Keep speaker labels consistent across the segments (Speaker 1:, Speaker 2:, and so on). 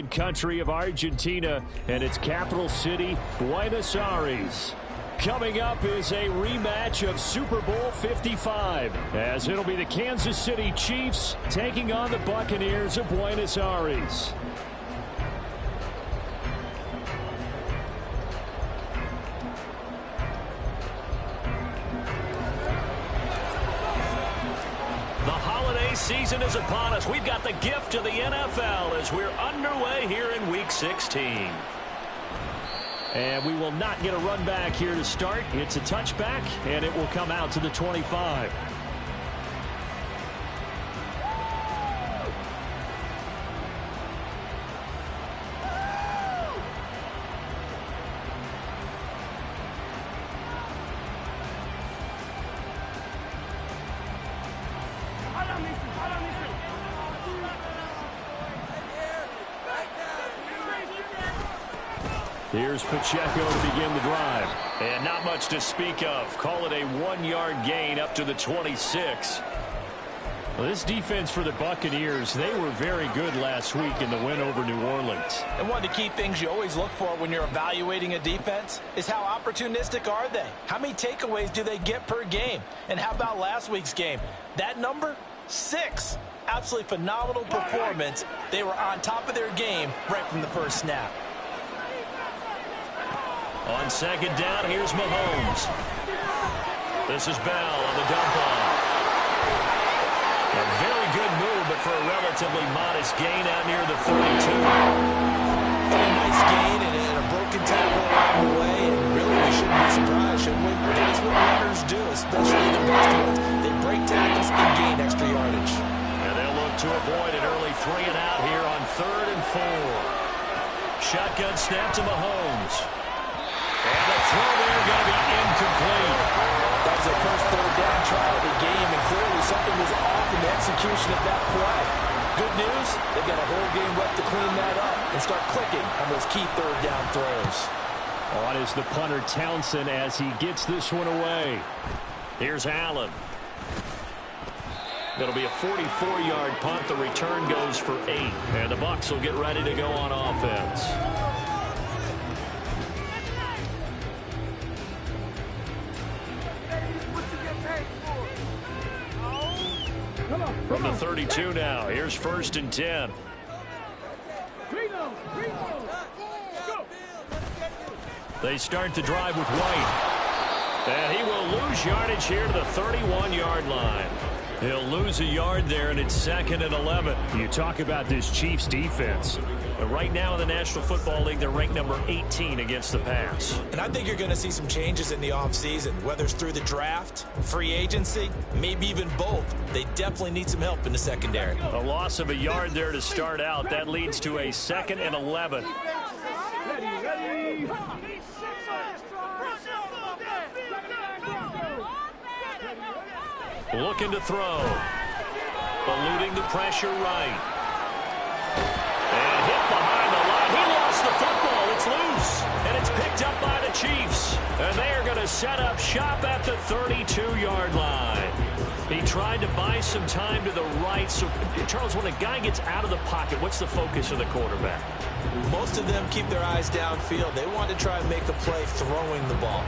Speaker 1: Country of Argentina and its capital city, Buenos Aires. Coming up is a rematch of Super Bowl 55, as it'll be the Kansas City Chiefs taking on the Buccaneers of Buenos Aires. Season is upon us. We've got the gift of the NFL as we're underway here in Week 16. And we will not get a run back here to start. It's a touchback, and it will come out to the 25. Here's Pacheco to begin the drive. And not much to speak of. Call it a 1-yard gain up to the 26. Well, this defense for the Buccaneers, they were very good last week in the win over New Orleans.
Speaker 2: And one of the key things you always look for when you're evaluating a defense is how opportunistic are they? How many takeaways do they get per game? And how about last week's game? That number? 6. Absolutely phenomenal performance. They were on top of their game right from the first snap.
Speaker 1: On second down, here's Mahomes. This is Bell on the dump off. A very good move, but for a relatively modest gain out near the 32.
Speaker 2: A nice gain and a broken tackle along the way, and really we shouldn't be surprised, should we? That's what runners do, especially the best ones. They break tackles and gain extra yardage.
Speaker 1: And they'll look to avoid an early 3 and out here on 3rd and 4. Shotgun snap to Mahomes. And the throw there going to be incomplete.
Speaker 2: That was their first 3rd down try of the game, and clearly something was off in the execution of that play. Good news, they've got a whole game left to clean that up and start clicking on those key 3rd down throws.
Speaker 1: On is the punter Townsend as he gets this one away. Here's Allen. It'll be a 44-yard punt. The return goes for 8, and the Bucs will get ready to go on offense. From the 32 now, here's 1st and 10. They start the drive with White. And he will lose yardage here to the 31-yard line. He'll lose a yard there, and it's 2nd and 11. You talk about this Chiefs defense. But right now in the National Football League, they're ranked number 18 against the pass.
Speaker 2: And I think you're going to see some changes in the offseason, whether it's through the draft, free agency, maybe even both. They definitely need some help in the secondary.
Speaker 1: A loss of a yard there to start out. That leads to a 2nd and 11. Looking to throw. Eluding the pressure right. And hit behind the line. He lost the football. It's loose. And it's picked up by the Chiefs. And they are going to set up shop at the 32-yard line. He tried to buy some time to the right. So, Charles, when a guy gets out of the pocket, what's the focus of the quarterback?
Speaker 2: Most of them keep their eyes downfield. They want to try and make a play throwing the ball.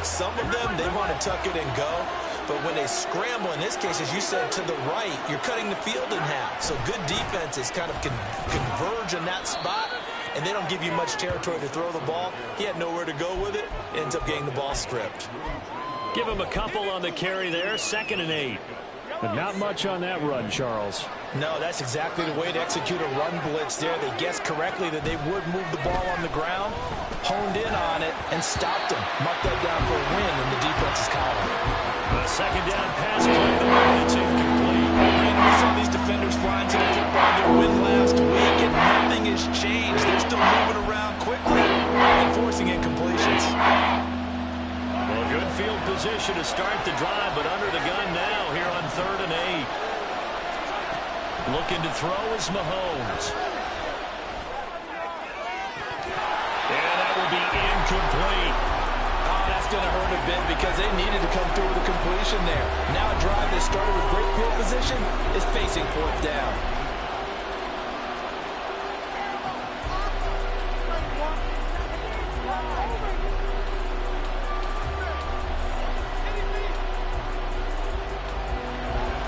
Speaker 2: Some of them, they want to tuck it and go. But when they scramble, in this case, as you said, to the right, you're cutting the field in half. So good defenses kind of converge in that spot, and they don't give you much territory to throw the ball. He had nowhere to go with it. Ends up getting the ball stripped.
Speaker 1: Give him a couple on the carry there. 2nd and 8. But not much on that run, Charles.
Speaker 2: No, that's exactly the way to execute a run blitz there. They guessed correctly that they would move the ball on the ground, honed in on it, and stopped them. Marked that down for a win in the defense's column.
Speaker 1: A 2nd down pass play. The one that's incomplete.
Speaker 2: And we saw these defenders flying to the football their win last week, and nothing has changed. They're still moving around quickly and forcing incompletions.
Speaker 1: Well, good field position to start the drive, but under the gun now here on 3rd and 8. Looking to throw is Mahomes. And that will be incomplete.
Speaker 2: Oh, that's going to hurt a bit because they needed to come through with a completion there. Now a drive that started with great field position is facing 4th down.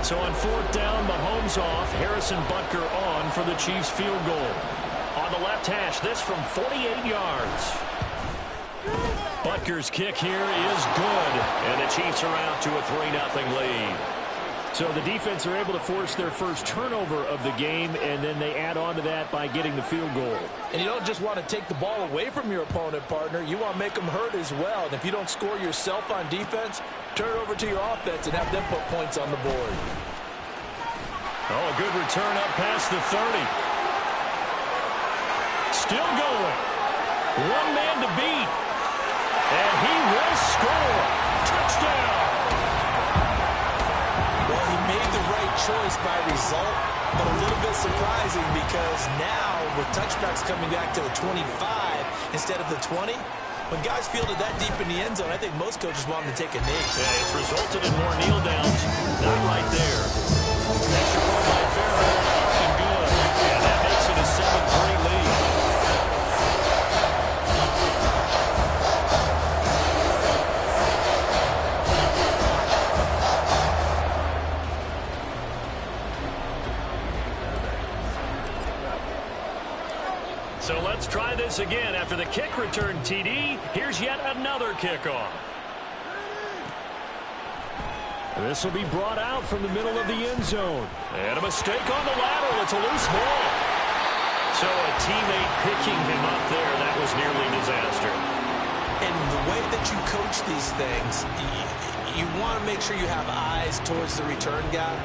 Speaker 1: So on 4th down, Mahomes off, Harrison Butker on for the Chiefs field goal. On the left hash, this from 48 yards. Butker's kick here is good, and the Chiefs are out to a 3-0 lead. So the defense are able to force their first turnover of the game, and then they add on to that by getting the field goal.
Speaker 2: And you don't just want to take the ball away from your opponent, partner. You want to make them hurt as well. And if you don't score yourself on defense, turn it over to your offense and have them put points on the board.
Speaker 1: Oh, a good return up past the 30. Still going. One man to beat. And he will score. Touchdown.
Speaker 2: Well, he made the right choice by result, but a little bit surprising because now with touchbacks coming back to the 25 instead of the 20, when guys fielded that deep in the end zone, I think most coaches want them to take a knee.
Speaker 1: Yeah, it's resulted in more kneel downs. Not right there. Extra point by Fairbairn, up and good. And that makes it a 7-3 lead. So let's try this again. After the kick return TD, here's yet another kickoff. This will be brought out from the middle of the end zone. And a mistake on the lateral. It's a loose ball. So a teammate picking him up there, that was nearly disaster.
Speaker 2: And the way that you coach these things, you want to make sure you have eyes towards the return guy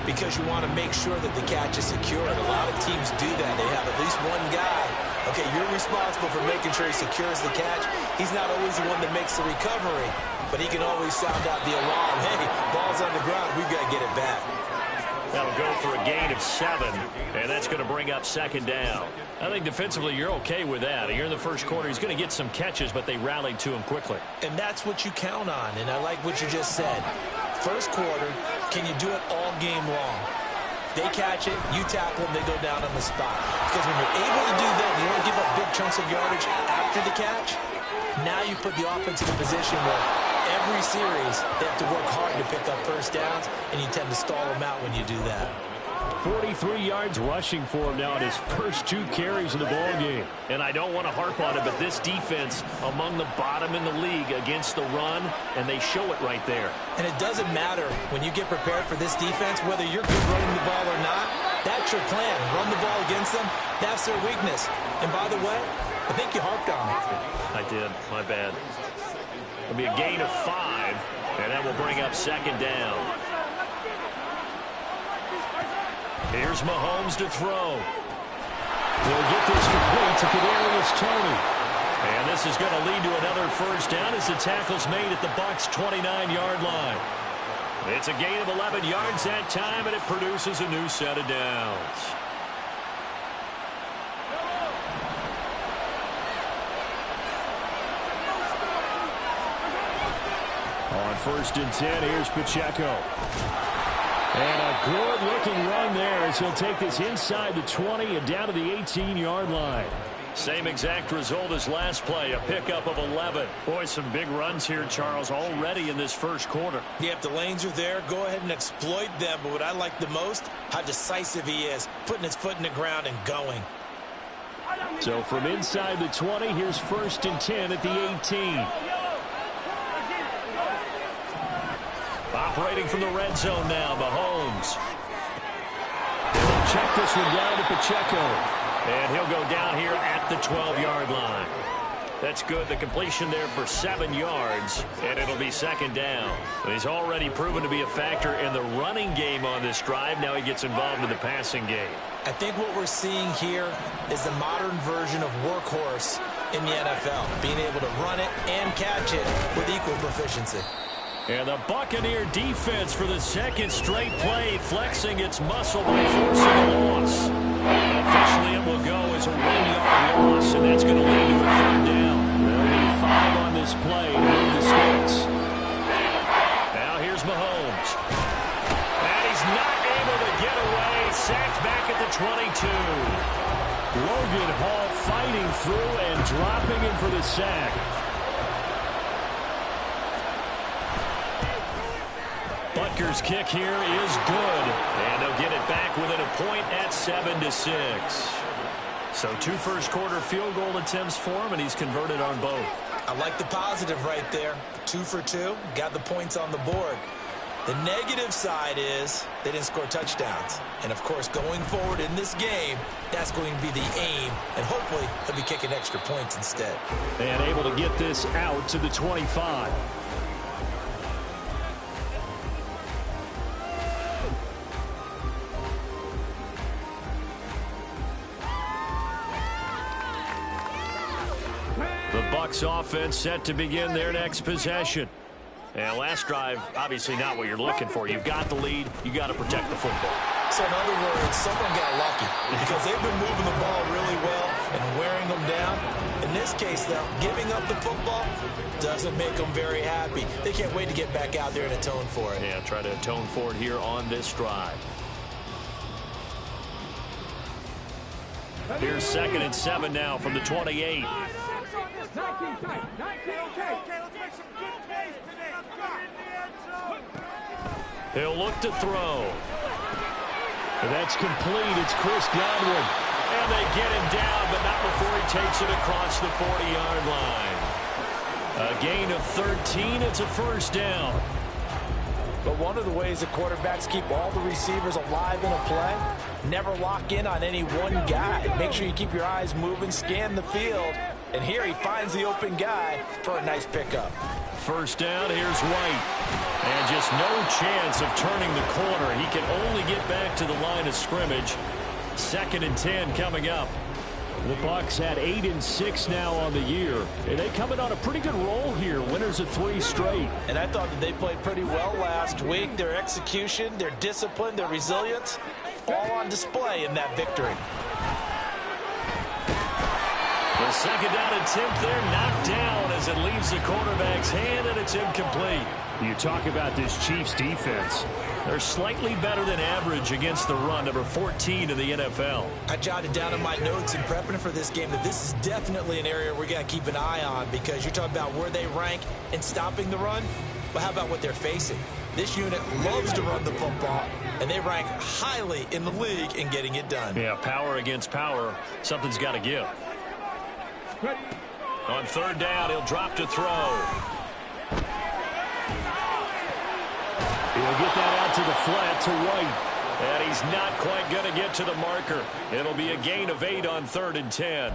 Speaker 2: because you want to make sure that the catch is secure. And a lot of teams do that. They have at least one guy. Okay, you're responsible for making sure he secures the catch. He's not always the one that makes the recovery, but he can always sound out the alarm. Hey, ball's on the ground. We've got to get it back.
Speaker 1: That'll go for a gain of 7, and that's going to bring up 2nd down. I think defensively you're okay with that. Here in the first quarter, he's going to get some catches, but they rallied to him quickly.
Speaker 2: And that's what you count on, and I like what you just said. First quarter, can you do it all game long? They catch it, you tackle them, they go down on the spot. Because when you're able to do that, you don't give up big chunks of yardage after the catch, now you put the offense in a position where every series they have to work hard to pick up first downs, and you tend to stall them out when you do that.
Speaker 1: 43 yards rushing for him now in his first 2 carries of the ball game. And I don't want to harp on it, but this defense among the bottom in the league against the run, and they show it right there.
Speaker 2: And it doesn't matter when you get prepared for this defense, whether you're good running the ball or not, that's your plan. Run the ball against them, that's their weakness. And by the way, I think you harped on it.
Speaker 1: I did. My bad. It'll be a gain of 5, and that will bring up 2nd down. Here's Mahomes to throw. He'll get this complete to Kadarius Toney. And this is going to lead to another first down as the tackle's made at the Bucs' 29-yard line. It's a gain of 11 yards that time, and it produces a new set of downs. On 1st and 10, here's Pacheco. And a good-looking run there as he'll take this inside the 20 and down to the 18-yard line. Same exact result as last play, a pickup of 11. Boy, some big runs here, Charles, already in this first quarter.
Speaker 2: Yeah, if the lanes are there, go ahead and exploit them. But what I like the most, how decisive he is, putting his foot in the ground and going.
Speaker 1: So from inside the 20, here's 1st and 10 at the 18. Operating from the red zone now, Mahomes. He'll check this one down to Pacheco. And he'll go down here at the 12-yard line. That's good. The completion there for 7 yards, and it'll be 2nd down. He's already proven to be a factor in the running game on this drive. Now he gets involved in the passing game.
Speaker 2: I think what we're seeing here is the modern version of workhorse in the NFL, being able to run it and catch it with equal proficiency.
Speaker 1: And the Buccaneer defense for the 2nd straight play, flexing its muscle by forcing a loss. Officially, it will go as a 1-yard loss, and that's going to lead to a 3rd down. They'll need 5 on this play to move the stakes. Now here's Mahomes. And he's not able to get away. Sacked back at the 22. Logan Hall fighting through and dropping him for the sack. Rutgers kick here is good. And they'll get it back within a point at 7-6. So 2 first-quarter field goal attempts for him, and he's converted on both.
Speaker 2: I like the positive right there. 2 for 2. Got the points on the board. The negative side is they didn't score touchdowns. And, of course, going forward in this game, that's going to be the aim. And hopefully he'll be kicking extra points instead.
Speaker 1: And able to get this out to the 25. The Bucs offense set to begin their next possession. And last drive, obviously not what you're looking for. You've got the lead. You got to protect the football.
Speaker 2: So in other words, someone got lucky because they've been moving the ball really well and wearing them down. In this case, though, giving up the football doesn't make them very happy. They can't wait to get back out there and atone for it.
Speaker 1: Yeah, try to atone for it here on this drive. Here's 2nd and 7 now from the 28. He'll look to throw. That's complete. It's Chris Godwin. And they get him down, but not before he takes it across the 40-yard line. A gain of 13. It's a first down.
Speaker 2: But one of the ways that quarterbacks keep all the receivers alive in a play, never lock in on any one guy. Make sure you keep your eyes moving, scan the field. And here he finds the open guy for a nice pickup.
Speaker 1: First down, here's White. And just no chance of turning the corner. He can only get back to the line of scrimmage. 2nd and 10 coming up. The Bucs had 8-6 now on the year. And they coming on a pretty good roll here. Winners of 3 straight.
Speaker 2: And I thought that they played pretty well last week. Their execution, their discipline, their resilience, all on display in that victory.
Speaker 1: The second down attempt there knocked down as it leaves the quarterback's hand, and it's incomplete. You talk about this Chiefs defense. They're slightly better than average against the run, number 14 in the NFL.
Speaker 2: I jotted down in my notes in prepping for this game that this is definitely an area we're going to keep an eye on because you're talking about where they rank in stopping the run. But how about what they're facing? This unit loves to run the football, and they rank highly in the league in getting it done.
Speaker 1: Yeah, power against power. Something's got to give. On 3rd down, he'll drop to throw. He'll get that out to the flat to White. And he's not quite going to get to the marker. It'll be a gain of 8 on 3rd and 10.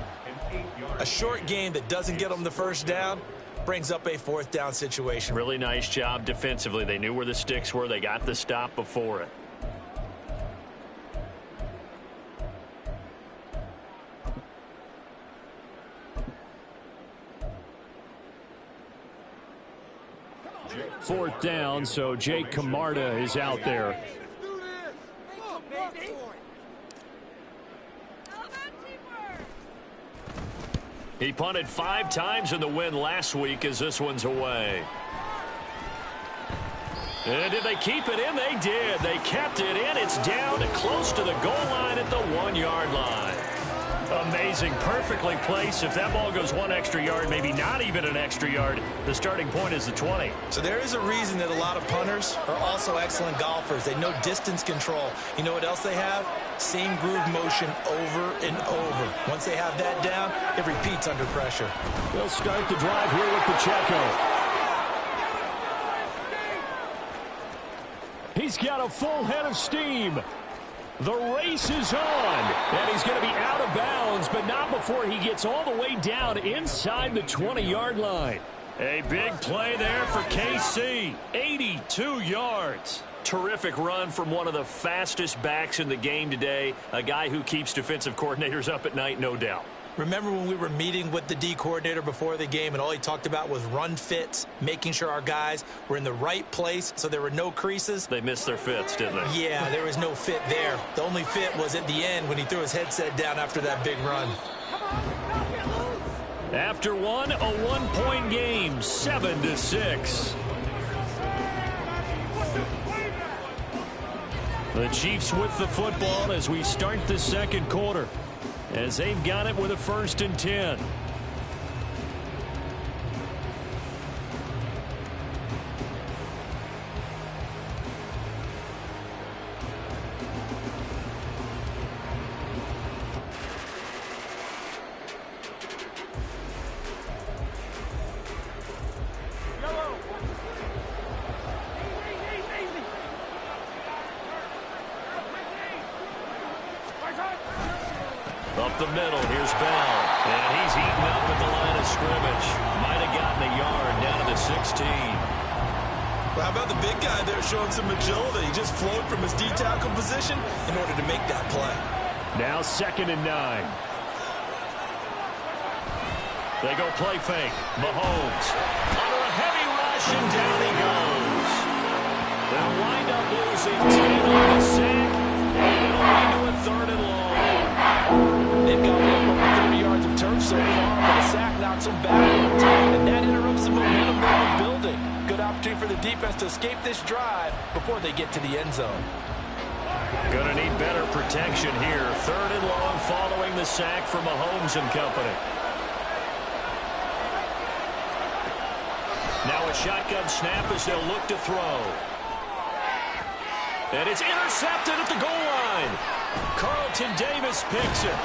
Speaker 2: A short gain that doesn't get them the first down brings up a 4th down situation.
Speaker 1: Really nice job defensively. They knew where the sticks were. They got the stop before it. Fourth down, so Jake Camarda is out there. He punted 5 times in the win last week as this one's away. And did they keep it in? They did. They kept it in. It's down close to the goal line at the 1-yard line. Amazing. Perfectly placed. If that ball goes 1 extra yard, maybe not even an extra yard, the starting point is the 20.
Speaker 2: So there is a reason that a lot of punters are also excellent golfers. They know distance control. You know what else they have? Same groove motion over and over. Once they have that down, it repeats under pressure.
Speaker 1: They'll start the drive here with Pacheco. He's got a full head of steam. The race is on, and he's going to be out of bounds, but not before he gets all the way down inside the 20-yard line. A big play there for KC, 82 yards. Terrific run from one of the fastest backs in the game today, a guy who keeps defensive coordinators up at night, no doubt.
Speaker 2: Remember when we were meeting with the D coordinator before the game and all he talked about was run fits, making sure our guys were in the right place so there were no creases?
Speaker 1: They missed their fits, didn't they?
Speaker 2: Yeah, there was no fit there. The only fit was at the end when he threw his headset down after that big run.
Speaker 1: After one, a 1-point game, 7-6. The Chiefs with the football as we start the second quarter, as they've got it with a 1st and 10. the middle. Here's Bell. And he's eaten up at the line of scrimmage. Might have gotten a yard down to the 16.
Speaker 2: Well, how about the big guy there showing some agility? He just flowed from his D-tackle position in order to make that play.
Speaker 1: Now 2nd and 9. They go play fake. Mahomes under a heavy rush, and down he goes. They'll wind up losing 10 on the sack, and it'll lead to a 3rd and long.
Speaker 2: They've got over 30 yards of turf so far, but the sack knocks them backwards, and that interrupts the momentum they were building. Good opportunity for the defense to escape this drive before they get to the end zone.
Speaker 1: Gonna need better protection here. 3rd and long following the sack from Mahomes and company. Now a shotgun snap as they'll look to throw. And it's intercepted at the goal line. Carlton Davis picks it.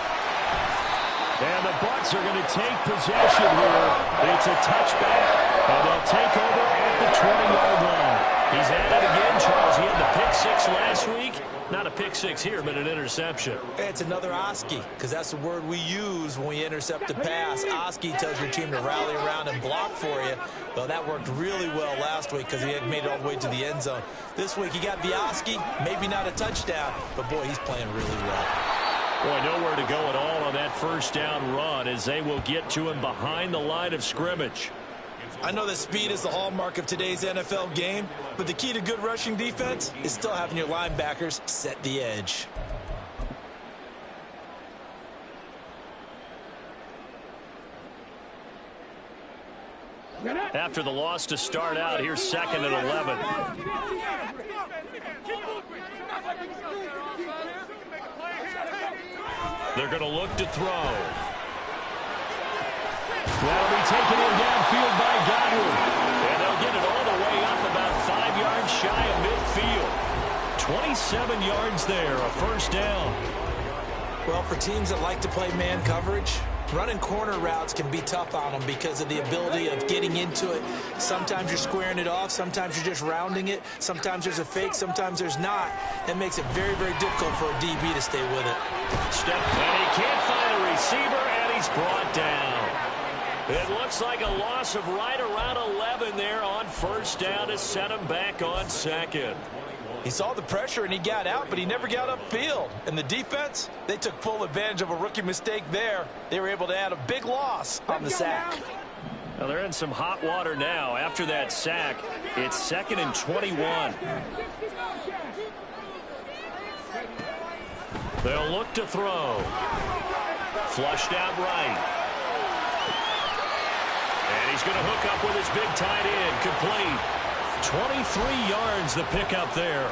Speaker 1: And the Bucs are going to take possession here. It's a touchback, and they'll take over at the 20-yard line. He's at it again, Charles. He had the pick 6 last week. Not a pick 6 here, but an interception.
Speaker 2: It's another Oski, because that's the word we use when we intercept a pass. Oski tells your team to rally around and block for you. Well, that worked really well last week because he had made it all the way to the end zone. This week he got the Oski, maybe not a touchdown, but boy, he's playing really well.
Speaker 1: Boy, nowhere to go at all on that 1st down run as they will get to him behind the line of scrimmage.
Speaker 2: I know that speed is the hallmark of today's NFL game, but the key to good rushing defense is still having your linebackers set the edge.
Speaker 1: After the loss to start out, here's 2nd and 11. They're going to look to throw. That'll be taken in downfield by Godwin. And they'll get it all the way up about 5 yards shy of midfield. 27 yards there, a 1st down.
Speaker 2: Well, for teams that like to play man coverage, running corner routes can be tough on them because of the ability of getting into it. Sometimes you're squaring it off. Sometimes you're just rounding it. Sometimes there's a fake. Sometimes there's not. That makes it very, very difficult for a DB to stay with it.
Speaker 1: Step, and he can't find a receiver, and he's brought down. It looks like a loss of right around 11 there on 1st down to set him back on 2nd.
Speaker 2: He saw the pressure and he got out, but he never got upfield. And the defense, they took full advantage of a rookie mistake there. They were able to add a big loss on the sack.
Speaker 1: Now they're in some hot water now. After that sack, it's 2nd and 21. They'll look to throw. Flushed out right. And he's going to hook up with his big tight end. Complete. 23 yards the pickup there.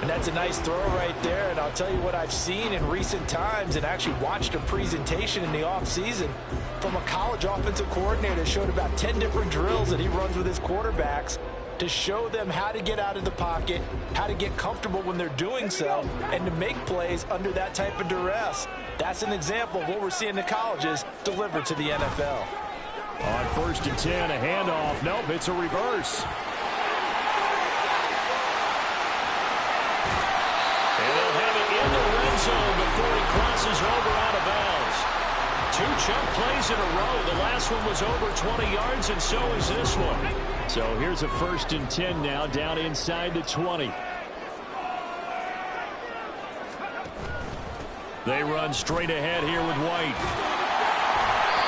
Speaker 2: And that's a nice throw right there. And I'll tell you what I've seen in recent times and actually watched a presentation in the offseason from a college offensive coordinator that showed about 10 different drills that he runs with his quarterbacks to show them how to get out of the pocket, how to get comfortable when they're doing so, and to make plays under that type of duress. That's an example of what we're seeing the colleges deliver to the NFL.
Speaker 1: On 1st and 10, a handoff. Nope, it's a reverse. And they'll have it in the red zone before he crosses over out of bounds. 2 chunk plays in a row. The last one was over 20 yards, and so is this one. So here's a 1st and 10 now, down inside the 20. They run straight ahead here with White.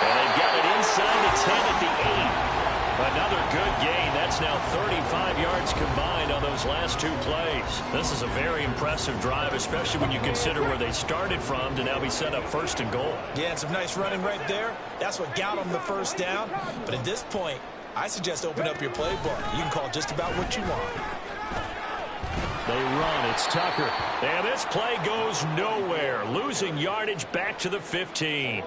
Speaker 1: And they've got it inside the 10 at the 8. Another good gain. That's now 35 yards combined on those last 2 plays. This is a very impressive drive, especially when you consider where they started from to now be set up 1st and goal.
Speaker 2: Yeah, and some nice running right there. That's what got them the 1st down. But at this point, I suggest open up your playbook. You can call just about what you want.
Speaker 1: They run. It's Tucker. And this play goes nowhere. Losing yardage back to the 15.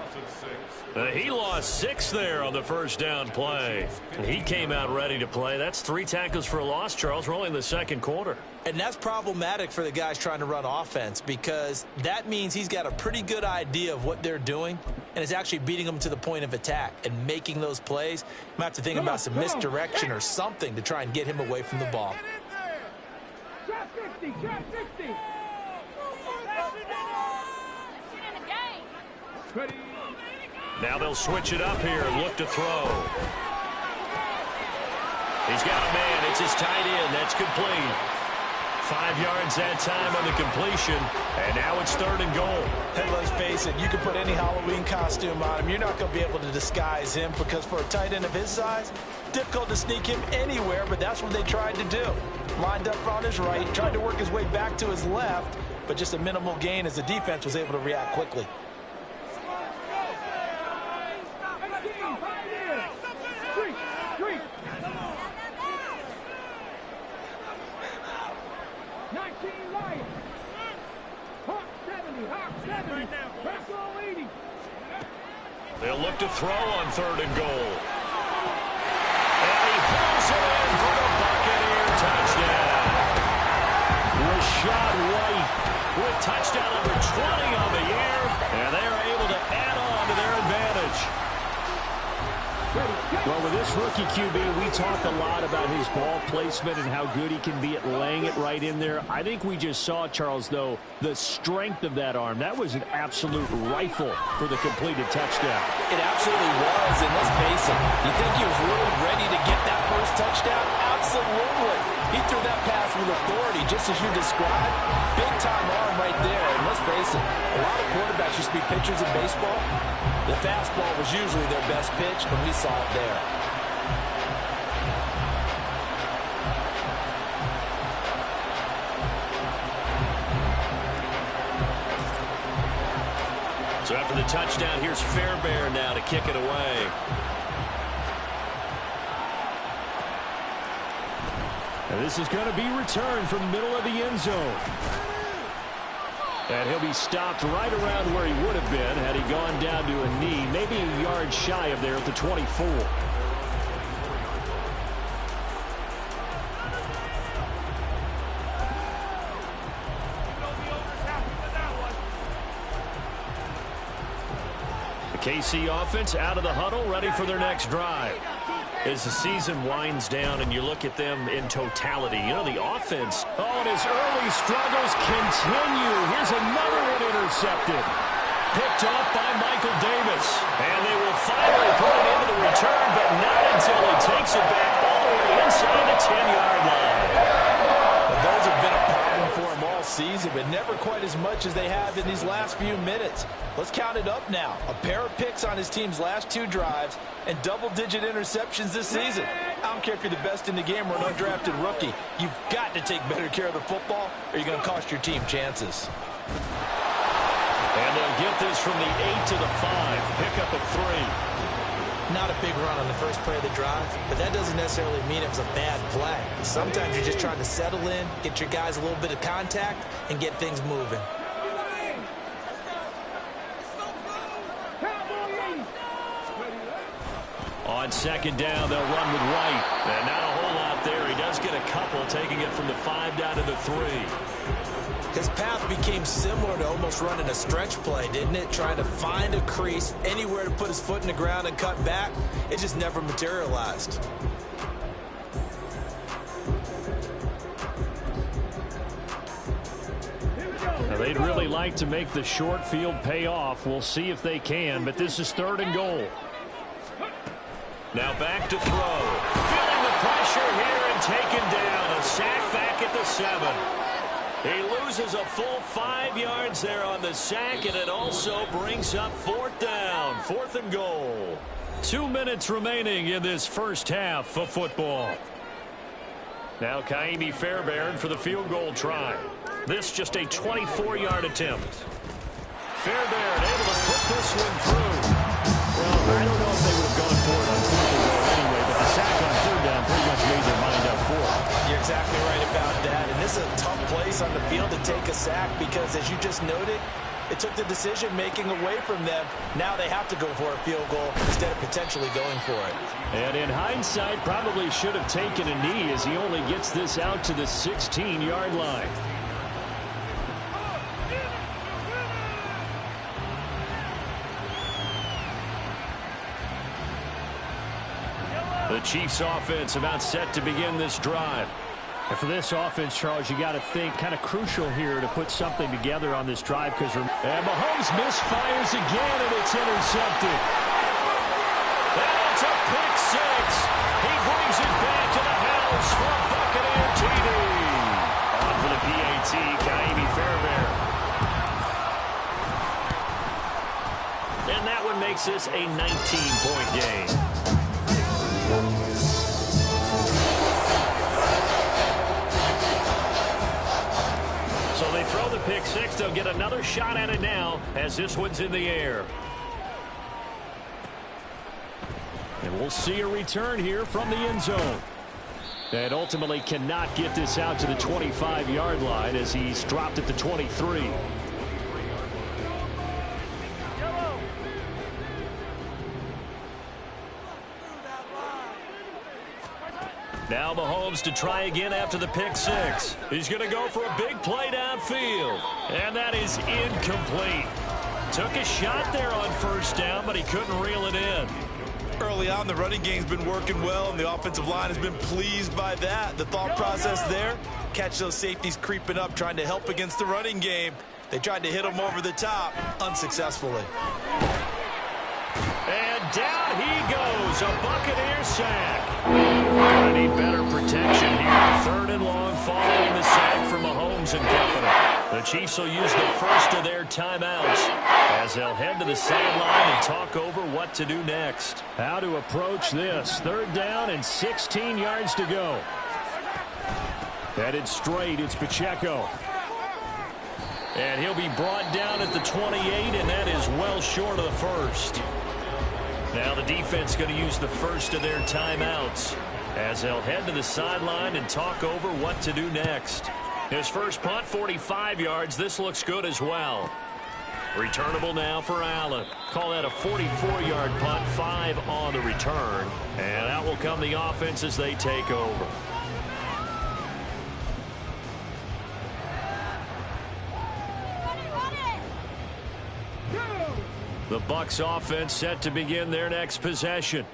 Speaker 1: He lost 6 there on the 1st down play. He came out ready to play. That's 3 tackles for a loss, Charles, rolling in the 2nd quarter.
Speaker 2: And that's problematic for the guys trying to run offense because that means he's got a pretty good idea of what they're doing, and it's actually beating them to the point of attack and making those plays. You might have to think about some misdirection or something to try and get him away from the ball.
Speaker 1: Now they'll switch it up here and look to throw. He's got a man. It's his tight end. That's complete. 5 yards that time on the completion, and now it's 3rd and goal.
Speaker 2: Hey, let's face it, you can put any Halloween costume on him. You're not going to be able to disguise him because for a tight end of his size, difficult to sneak him anywhere, but that's what they tried to do. Lined up on his right, tried to work his way back to his left, but just a minimal gain as the defense was able to react quickly.
Speaker 1: They'll look to throw on 3rd and goal. And he pulls it in for the Buccaneer touchdown. Rashad White with touchdown number 20 on the year, and they're able to add on to their advantage.
Speaker 3: Well, with this rookie QB, we talk a lot about his ball placement and how good he can be at laying it right in there. I think we just saw, Charles, though, the strength of that arm. That was an absolute rifle for the completed touchdown.
Speaker 2: It absolutely was, and let's face it, you think he was really ready to get that first touchdown? Absolutely. He threw that pass with authority, just as you described. Big-time arm right there, and let's face it, a lot of quarterbacks used to be pitchers in baseball. The fastball was usually their best pitch, and we saw it there.
Speaker 1: So after the touchdown, here's Fairbairn now to kick it away.
Speaker 3: And this is going to be returned from the middle of the end zone. And he'll be stopped right around where he would have been had he gone down to a knee, maybe a yard shy of there at the 24. The KC offense out of the huddle, ready for their next drive. As the season winds down and you look at them in totality, you know, the offense, and his early struggles continue. Here's another one intercepted. Picked off by Michael Davis. And they will finally put it into the return, but not until he takes it back all the way inside the 10-yard line.
Speaker 2: Well, those have been a problem for him all season, but never quite as much as they have in these last few minutes. Let's count it up now. A pair of picks on his team's last 2 drives and double-digit interceptions this season. I don't care if you're the best in the game or an undrafted rookie. You've got to take better care of the football or you're going to cost your team chances.
Speaker 1: And they'll get this from the 8 to the 5. Pickup of 3.
Speaker 2: Not a big run on the first play of the drive, but that doesn't necessarily mean it was a bad play. Sometimes you're just trying to settle in, get your guys a little bit of contact, and get things moving.
Speaker 1: On 2nd down, they'll run with White. And not a whole lot there. He does get a couple, taking it from the 5 down to the 3.
Speaker 2: His path became similar to almost running a stretch play, didn't it? Trying to find a crease, anywhere to put his foot in the ground and cut back. It just never materialized.
Speaker 3: Now, they'd really like to make the short field pay off. We'll see if they can, but this is 3rd and goal.
Speaker 1: Now back to throw. Feeling the pressure here and taken down. A sack back at the 7. He loses a full 5 yards there on the sack, and it also brings up 4th down. 4th and goal.
Speaker 3: 2 minutes remaining in this first half of football.
Speaker 1: Now Kaimi Fairbairn for the field goal try. This just a 24-yard attempt. Fairbairn able to put this one through.
Speaker 3: Well, I don't know if they would have gone for it on 4th and goal anyway, but the sack on 3rd down pretty much made their mind up for it.
Speaker 2: You're exactly right about that, and this is a tough place on the field to take a sack because, as you just noted, it took the decision-making away from them. Now they have to go for a field goal instead of potentially going for it.
Speaker 3: And in hindsight, probably should have taken a knee as he only gets this out to the 16-yard line. The Chiefs offense about set to begin this drive.
Speaker 1: And for this offense, Charles, you got to think kind of crucial here to put something together on this drive. And Mahomes misfires again, and it's intercepted. And it's a pick six. He brings it back to the house for Buccaneer TD. On for the PAT, Kaimi Fairbairn. And that one makes this a 19-point game. So they throw the pick six. They'll get another shot at it now as this one's in the air. And we'll see a return here from the end zone. And ultimately cannot get this out to the 25-yard line as he's dropped at the 23. Now Mahomes to try again after the pick six. He's going to go for a big play downfield. And that is incomplete. Took a shot there on first down, but he couldn't reel it in.
Speaker 2: Early on, the running game's been working well, and the offensive line has been pleased by that. The thought process there, catch those safeties creeping up, trying to help against the running game. They tried to hit them over the top, unsuccessfully.
Speaker 1: And down he goes, a Buccaneer sack. Gonna need better protection here. Third and long following the sack from Mahomes and company. The Chiefs will use the first of their timeouts as they'll head to the sideline and talk over what to do next. How to approach this. Third down and 16 yards to go. Headed straight, it's Pacheco. And he'll be brought down at the 28, and that is well short of the first. Now the defense going to use the first of their timeouts as they'll head to the sideline and talk over what to do next. His first punt, 45 yards. This looks good as well. Returnable now for Allen. Call that a 44-yard punt, 5 on the return. And out will come the offense as they take over. The Bucs offense set to begin their next possession.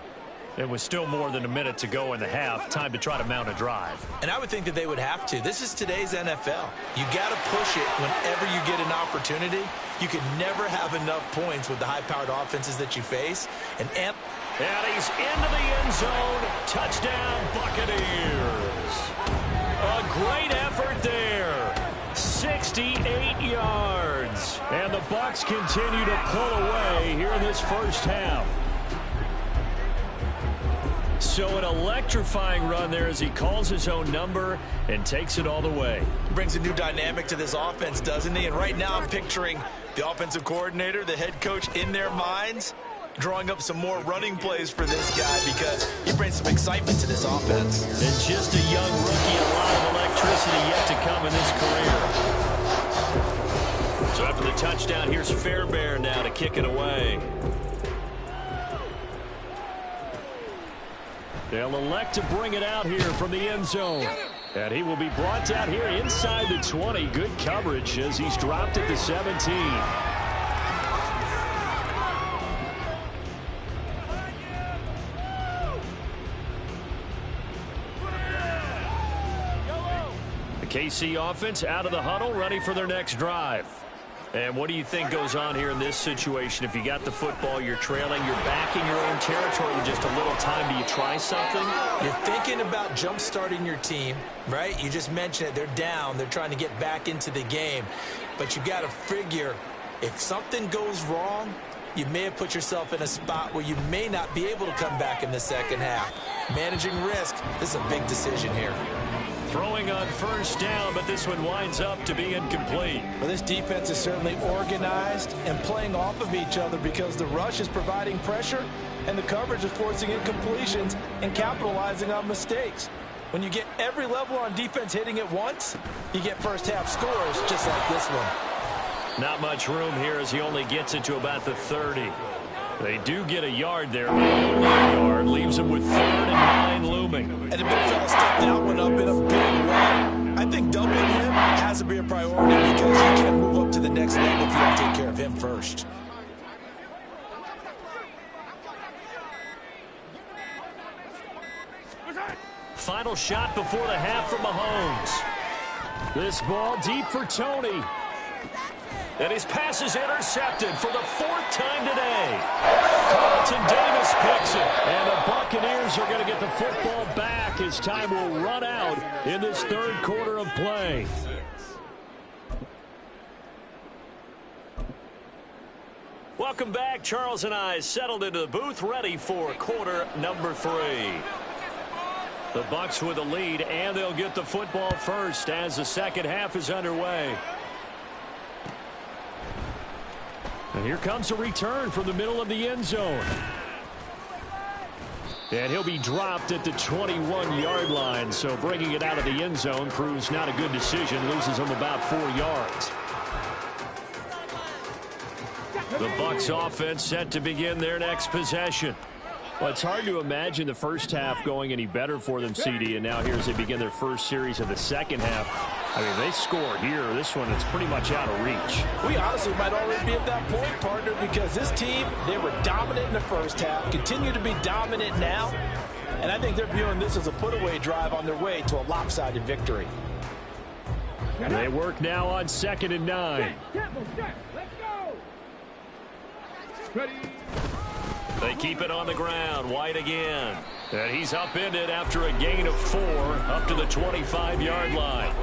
Speaker 1: It was still more than a minute to go in the half. Time to try to mount a drive.
Speaker 2: And I would think that they would have to. This is today's NFL. You got to push it whenever you get an opportunity. You can never have enough points with the high-powered offenses that you face. And
Speaker 1: he's into the end zone. Touchdown, Buccaneers. A great effort there. 68 yards. And the Bucs continue to pull away here in this first half. So an electrifying run there as he calls his own number and takes it all the way.
Speaker 2: Brings a new dynamic to this offense, doesn't he? And right now I'm picturing the offensive coordinator, the head coach in their minds, drawing up some more running plays for this guy because he brings some excitement to this offense.
Speaker 1: And just a young rookie, a lot of electricity yet to come in his career. So after the touchdown, here's Fairbairn now to kick it away. They'll elect to bring it out here from the end zone. And he will be brought down here inside the 20. Good coverage as he's dropped at the 17. The KC offense out of the huddle, ready for their next drive. And what do you think goes on here in this situation? If you got the football, you're trailing, you're back in your own territory with just a little time. Do you try something?
Speaker 2: You're thinking about jump-starting your team, right? You just mentioned it. They're down. They're trying to get back into the game. But you got to figure if something goes wrong, you may have put yourself in a spot where you may not be able to come back in the second half. Managing risk, this is a big decision here.
Speaker 1: Throwing on first down, but this one winds up to be incomplete.
Speaker 4: Well, this defense is certainly organized and playing off of each other because the rush is providing pressure and the coverage is forcing incompletions and capitalizing on mistakes. When you get every level on defense hitting at once, you get first half scores just like this one.
Speaker 1: Not much room here as he only gets it to about the 30. They do get a yard there, but only a yard leaves him with 3rd and 9 looming.
Speaker 2: And the big fella stepped that one up in a big way. I think doubling him has to be a priority because you can't move up to the next level if you don't take care of him first.
Speaker 1: final shot before the half from Mahomes. This ball deep for Tony. And his pass is intercepted for the 4th time today. Carlton Davis picks it. And the Buccaneers are going to get the football back as time will run out in this 3rd quarter of play. Welcome back. Charles and I settled into the booth, ready for quarter number 3. The Bucs with a lead, and they'll get the football first as the second half is underway. And here comes a return from the middle of the end zone. And he'll be dropped at the 21-yard line, so bringing it out of the end zone proves not a good decision, loses him about 4 yards. The Bucs offense set to begin their next possession. Well, it's hard to imagine the first half going any better for them, CD, and now here as they begin their first series of the second half. I mean, they score here. This one, it's pretty much out of reach.
Speaker 4: We honestly might already be at that point, partner, because this team, they were dominant in the first half, continue to be dominant now, and I think they're viewing this as a put-away drive on their way to a lopsided victory.
Speaker 1: They work now on 2nd and 9. They keep it on the ground. White again. And he's upended after a gain of 4 up to the 25-yard line.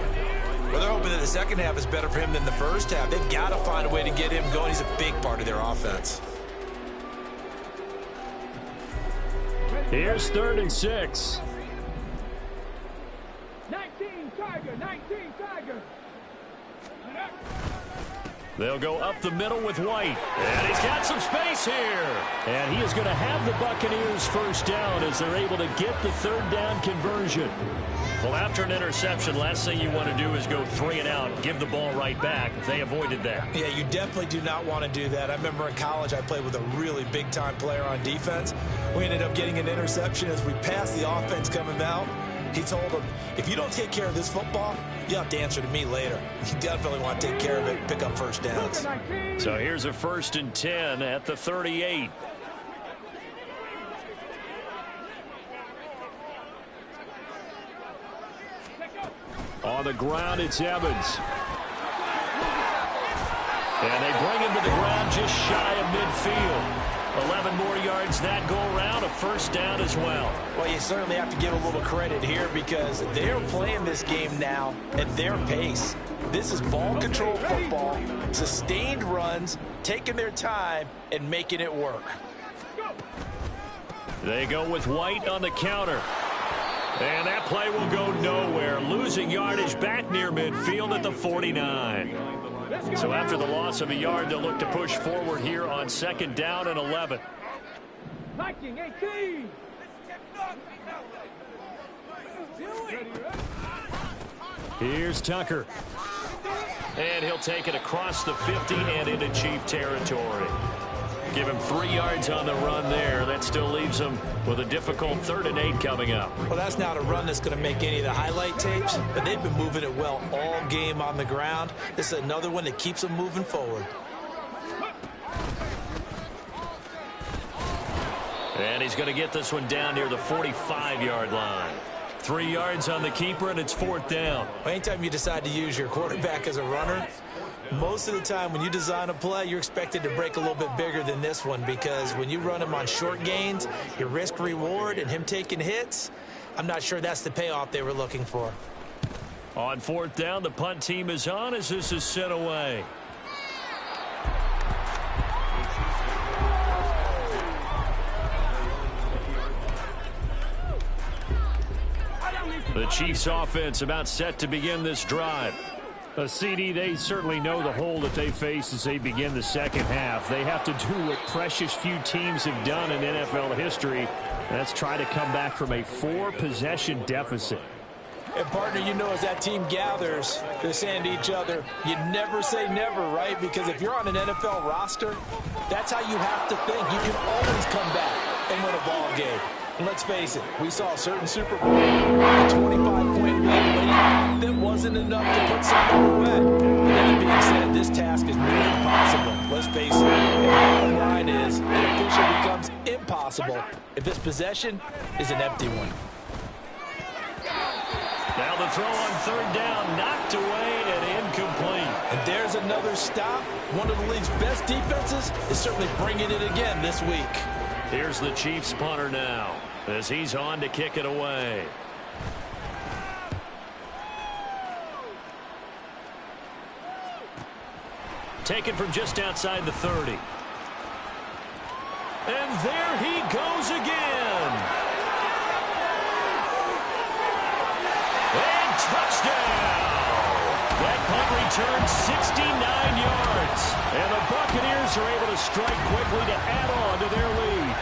Speaker 2: Well, they're hoping that the second half is better for him than the first half. They've got to find a way to get him going. He's a big part of their offense.
Speaker 1: Here's 3rd and 6.
Speaker 5: 19 Tiger.
Speaker 1: They'll go up the middle with White. And he's got some space here. And he is going to have the Buccaneers first down as they're able to get the 3rd down conversion. Well, after an interception, last thing you want to do is go 3 and out, give the ball right back. They avoided that.
Speaker 2: Yeah, you definitely do not want to do that. I remember in college I played with a really big-time player on defense. We ended up getting an interception as we passed the offense coming out. He told him, if you don't take care of this football, you'll have to answer to me later. You definitely want to take care of it, pick up first downs.
Speaker 1: So here's a 1st and 10 at the 38. On the ground, it's Evans. And they bring him to the ground just shy of midfield. 11 more yards that go around, a first down as well.
Speaker 4: Well, you certainly have to give a little credit here because they're playing this game now at their pace. This is ball control football, sustained runs, taking their time and making it work.
Speaker 1: They go with White on the counter. And that play will go nowhere. Losing yardage back near midfield at the 49. So after the loss of a yard, they'll look to push forward here on 2nd down and 11.
Speaker 5: 18.
Speaker 1: Here's Tucker. And he'll take it across the 50 and into Chief territory. Give him 3 yards on the run there. That still leaves him with a difficult 3rd and 8 coming up.
Speaker 2: Well, that's not a run that's going to make any of the highlight tapes, but they've been moving it well all game on the ground. This is another one that keeps them moving forward.
Speaker 1: And he's going to get this one down near the 45-yard line. 3 yards on the keeper, and it's 4th down.
Speaker 2: Anytime you decide to use your quarterback as a runner, most of the time when you design a play, you're expected to break a little bit bigger than this one because when you run him on short gains, your risk reward and him taking hits, I'm not sure that's the payoff they were looking for.
Speaker 1: On 4th down, the punt team is on as this is sent away. The Chiefs offense about set to begin this drive. CD, they certainly know the hole that they face as they begin the second half. They have to do what precious few teams have done in NFL history. That's try to come back from a 4-possession deficit.
Speaker 4: And, partner, you know as that team gathers, they're saying to each other, you never say never, right? Because if you're on an NFL roster, that's how you have to think. You can always come back and win a ball game. And let's face it, we saw a certain Super Bowl, a 25-point lead that wasn't enough to put something away. But that being said, this task is nearly impossible. Let's face it, and the bottom line is it officially becomes impossible if this possession is an empty one.
Speaker 1: Now the throw on third down, knocked away and incomplete.
Speaker 4: And there's another stop. One of the league's best defenses is certainly bringing it again this week.
Speaker 1: Here's the Chiefs punter now as he's on to kick it away. Taken from just outside the 30. And there he goes again. And touchdown. That punt returns 69 yards. And the Buccaneers are able to strike quickly to add on to their lead.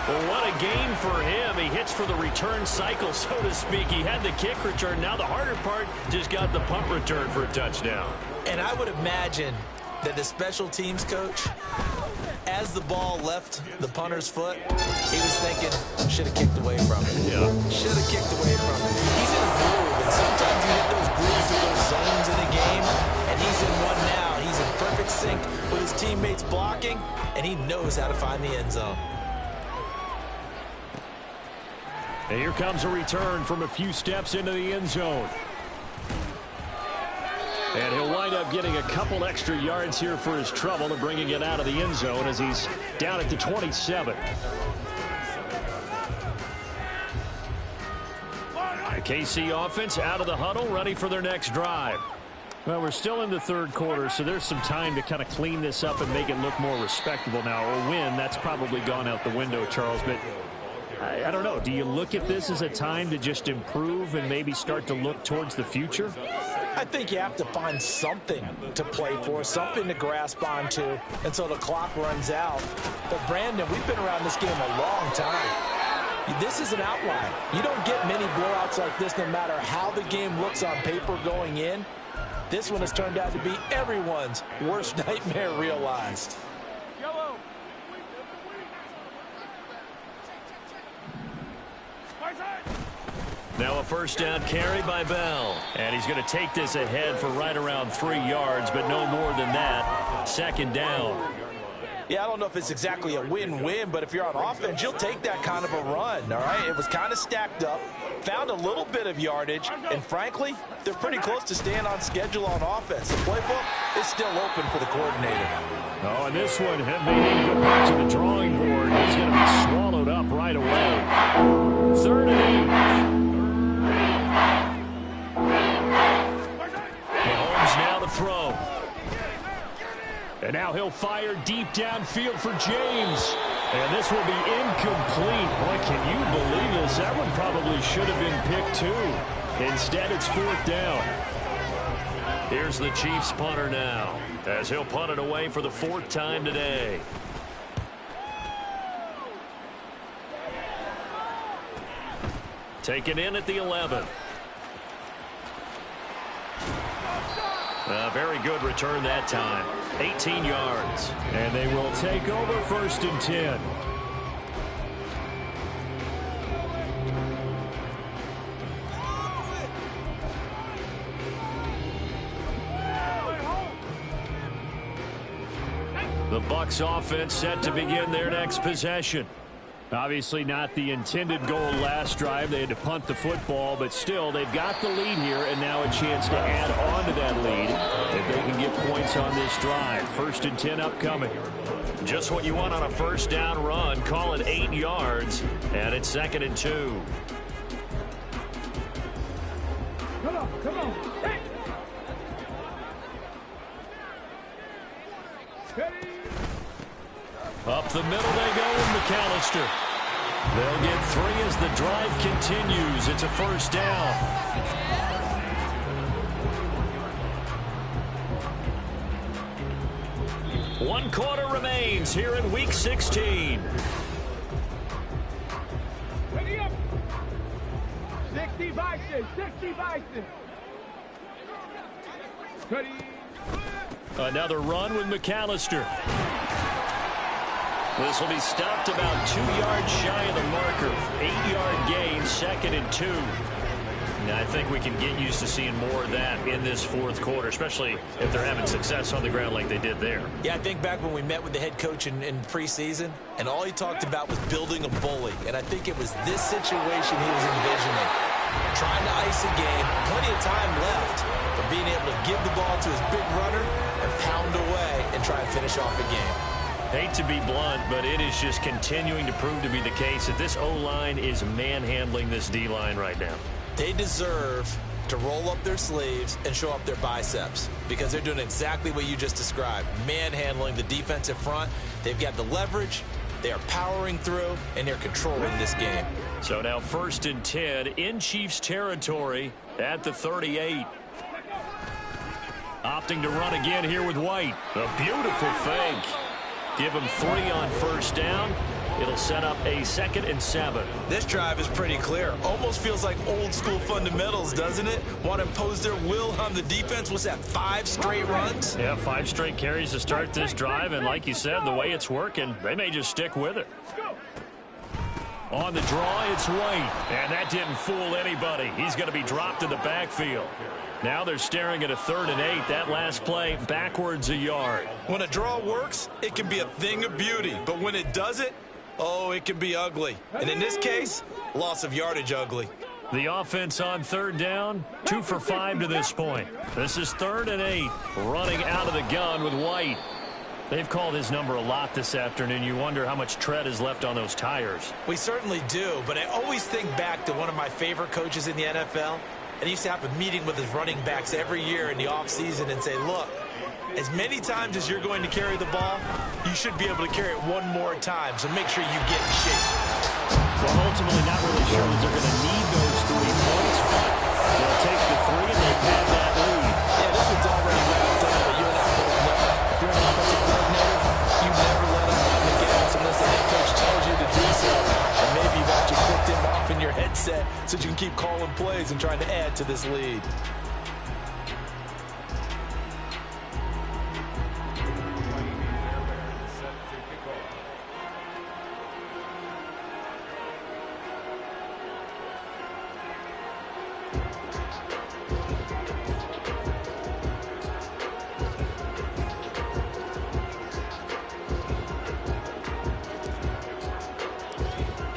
Speaker 1: Well, what a game for him. He hits for the return cycle, so to speak. He had the kick return. Now the harder part, just got the punt return for a touchdown.
Speaker 2: And I would imagine that the special teams coach, as the ball left the punter's foot, he was thinking, should have kicked away from it.
Speaker 1: Yeah.
Speaker 2: Should have kicked away from it. He's in a groove, and sometimes you hit those grooves with those zones in a game, and he's in one now. He's in perfect sync with his teammates blocking, and he knows how to find the end zone.
Speaker 1: And here comes a return from a few steps into the end zone. And he'll wind up getting a couple extra yards here for his trouble and bringing it out of the end zone as he's down at the 27. The KC offense out of the huddle, ready for their next drive. Well, we're still in the third quarter, so there's some time to kind of clean this up and make it look more respectable now. A win, that's probably gone out the window, Charles, but I don't know. Do you look at this as a time to just improve and maybe start to look towards the future?
Speaker 4: I think you have to find something to play for, something to grasp onto until the clock runs out. But, Brandon, we've been around this game a long time. This is an outlier. You don't get many blowouts like this no matter how the game looks on paper going in. This one has turned out to be everyone's worst nightmare realized.
Speaker 1: Now a first down carry by Bell. And he's going to take this ahead for right around 3 yards, but no more than that. Second down.
Speaker 4: Yeah, I don't know if it's exactly a win-win, but if you're on offense, you'll take that kind of a run, all right? It was kind of stacked up, found a little bit of yardage, and frankly, they're pretty close to staying on schedule on offense. The playbook is still open for the coordinator.
Speaker 1: Oh, and this one may need to go back to the drawing board. He's going to be swallowed up right away. 3rd and 8. Mahomes now to throw. And now he'll fire deep downfield for James. And this will be incomplete. Boy, can you believe this? That one probably should have been picked too. Instead, it's 4th down. Here's the Chiefs punter now, as he'll punt it away for the 4th time today. Taken in at the 11. A very good return that time. 18 yards. And they will take over 1st and 10. The Bucs offense set to begin their next possession. Obviously not the intended goal last drive. They had to punt the football, but still they've got the lead here and now a chance to add on to that lead if they can get points on this drive. 1st and 10 upcoming. Just what you want on a first down run. Call it 8 yards, and it's 2nd and 2.
Speaker 5: Come on, come on. Hey. Ready.
Speaker 1: Up the middle they go with McAllister. They'll get 3 as the drive continues. It's a first down. One quarter remains here in Week 16.
Speaker 5: Ready up. 60 Bison, 60 Bison. Ready.
Speaker 1: Another run with McAllister. This will be stopped about 2 yards shy of the marker. 8-yard gain, 2nd and 2. I think we can get used to seeing more of that in this fourth quarter, especially if they're having success on the ground like they did there.
Speaker 2: Yeah, I think back when we met with the head coach in preseason, and all he talked about was building a bully. And I think it was this situation he was envisioning. Trying to ice a game, plenty of time left, but being able to give the ball to his big runner and pound away and try and finish off the game.
Speaker 1: Hate to be blunt, but it is just continuing to prove to be the case that this O-line is manhandling this D-line right now.
Speaker 2: They deserve to roll up their sleeves and show up their biceps because they're doing exactly what you just described, manhandling the defensive front. They've got the leverage, they are powering through, and they're controlling this game.
Speaker 1: So now 1st and 10 in Chiefs territory at the 38. Opting to run again here with White. A beautiful fake. Give him 3 on 1st down. It'll set up a 2nd and 7.
Speaker 2: This drive is pretty clear. Almost feels like old school fundamentals, doesn't it? Want to impose their will on the defense. What's that, 5 straight runs?
Speaker 1: Yeah, 5 straight carries to start this drive. And like you said, the way it's working, they may just stick with it. On the draw, it's White. And that didn't fool anybody. He's going to be dropped in the backfield. Now they're staring at a 3rd and 8. That last play, backwards a yard.
Speaker 2: When a draw works, it can be a thing of beauty. But when it doesn't, oh, it can be ugly. And in this case, loss of yardage ugly.
Speaker 1: The offense on 3rd down, 2 for 5 to this point. This is 3rd and 8, running out of the gun with White. They've called his number a lot this afternoon. You wonder how much tread is left on those tires.
Speaker 2: We certainly do, but I always think back to one of my favorite coaches in the NFL. And he used to have a meeting with his running backs every year in the offseason and say, look, as many times as you're going to carry the ball, you should be able to carry it one more time, so make sure you get in shape.
Speaker 1: Well, ultimately, not really sure that they're going to need those 3 points, but they'll take the 3 and they've had that lead.
Speaker 2: Yeah, this one's already wrapped up, but you and I both know if you're an offensive coordinator, you never let up on the gas unless the head coach tells you to do so. And maybe you've actually clicked him off in your headset so you can keep calling plays and trying to add to this lead.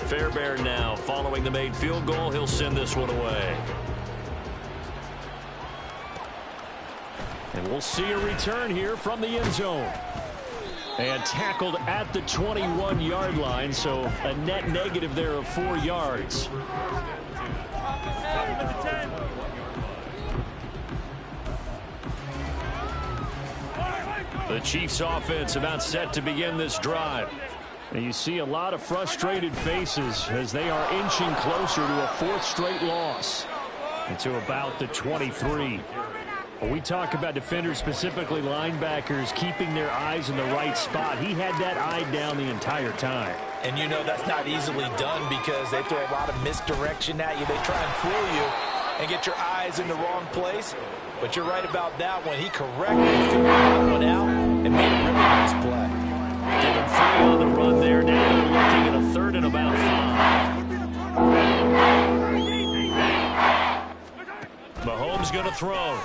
Speaker 1: Fairbairn now following the made field goal. He'll send this one away. And we'll see a return here from the end zone. And tackled at the 21-yard line, so a net negative there of 4 yards. The Chiefs offense about set to begin this drive. And you see a lot of frustrated faces as they are inching closer to a 4th straight loss. And to about the 23. When we talk about defenders, specifically linebackers, keeping their eyes in the right spot, he had that eye down the entire time.
Speaker 2: And you know that's not easily done because they throw a lot of misdirection at you. They try and fool you and get your eyes in the wrong place. But you're right about that one. He correctly figured that one out and made a really nice play.
Speaker 1: Give him 3 on the run there. Now they're looking at a 3rd and about 5. Mahomes going to throw.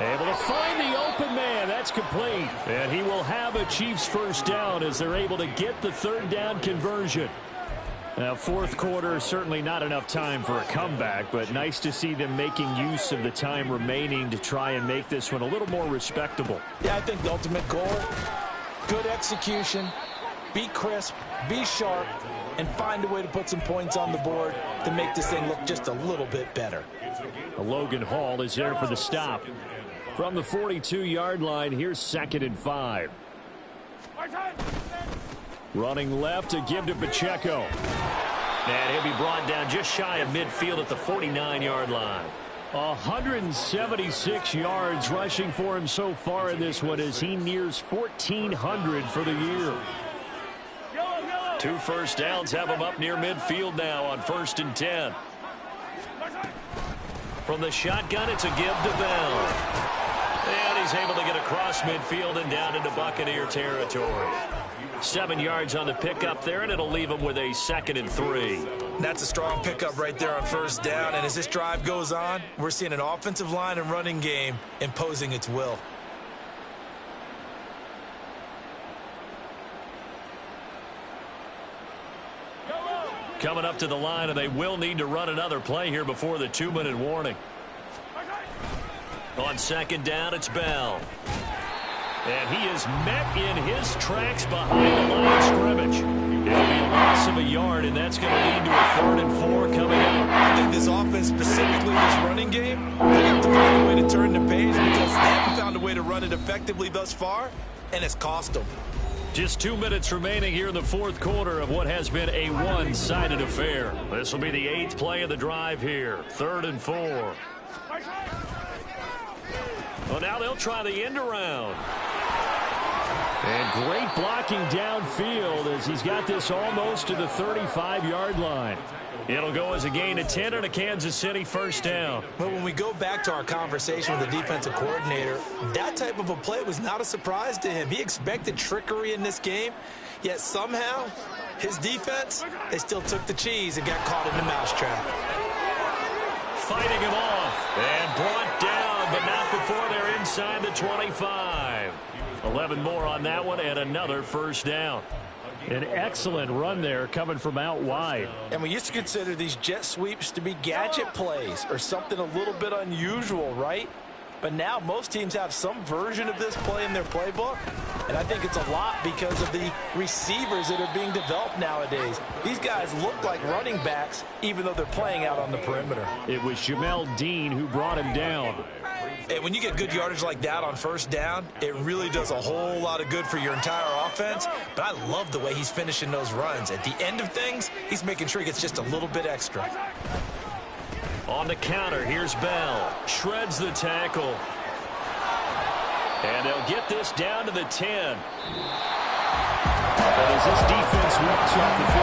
Speaker 1: Able to find the open man. That's complete. And he will have a Chiefs 1st down as they're able to get the 3rd down conversion. Now, 4th quarter, certainly not enough time for a comeback, but nice to see them making use of the time remaining to try and make this one a little more respectable.
Speaker 4: Yeah, I think the ultimate goal, good execution, be crisp, be sharp, and find a way to put some points on the board to make this thing look just a little bit better.
Speaker 1: Logan Hall is there for the stop. From the 42-yard line, here's 2nd and 5. Running left to give to Pacheco. And he'll be brought down just shy of midfield at the 49-yard line. 176 yards rushing for him so far in this one as he nears 1,400 for the year. 2 1st downs have him up near midfield now on 1st and 10. From the shotgun, it's a give to Bell. And he's able to get across midfield and down into Buccaneer territory. 7 yards on the pickup there, and it'll leave him with a 2nd and 3.
Speaker 4: That's a strong pickup right there on first down. And as this drive goes on, we're seeing an offensive line and running game imposing its will.
Speaker 1: Coming up to the line, and they will need to run another play here before the 2-minute warning. On second down, it's Bell. And he is met in his tracks behind the line of scrimmage. It'll be a loss of a yard, and that's going to lead to a 3rd and 4 coming up.
Speaker 4: I think this offense, specifically this running game, they have to find a way to turn the page because they haven't found a way to run it effectively thus far, and it's cost them.
Speaker 1: Just 2 minutes remaining here in the 4th quarter of what has been a one-sided affair. This will be the 8th play of the drive here. 3rd and 4. Well, now they'll try the end around. And great blocking downfield as he's got this almost to the 35-yard line. It'll go as a gain of 10 and a Kansas City first down.
Speaker 4: But when we go back to our conversation with the defensive coordinator, that type of a play was not a surprise to him. He expected trickery in this game, yet somehow his defense, they still took the cheese and got caught in the mousetrap.
Speaker 1: Fighting him off and brought down, but not before they're inside the 25. 11 more on that one and another first down. An excellent run there coming from out wide.
Speaker 4: And we used to consider these jet sweeps to be gadget plays or something a little bit unusual, right? But now most teams have some version of this play in their playbook. And I think it's a lot because of the receivers that are being developed nowadays. These guys look like running backs even though they're playing out on the perimeter.
Speaker 1: It was Jamel Dean who brought him down.
Speaker 4: And when you get good yardage like that on first down, it really does a whole lot of good for your entire offense. But I love the way he's finishing those runs. At the end of things, he's making sure he gets just a little bit extra.
Speaker 1: On the counter, here's Bell. Shreds the tackle. And they'll get this down to the 10. And as this defense walks off the field,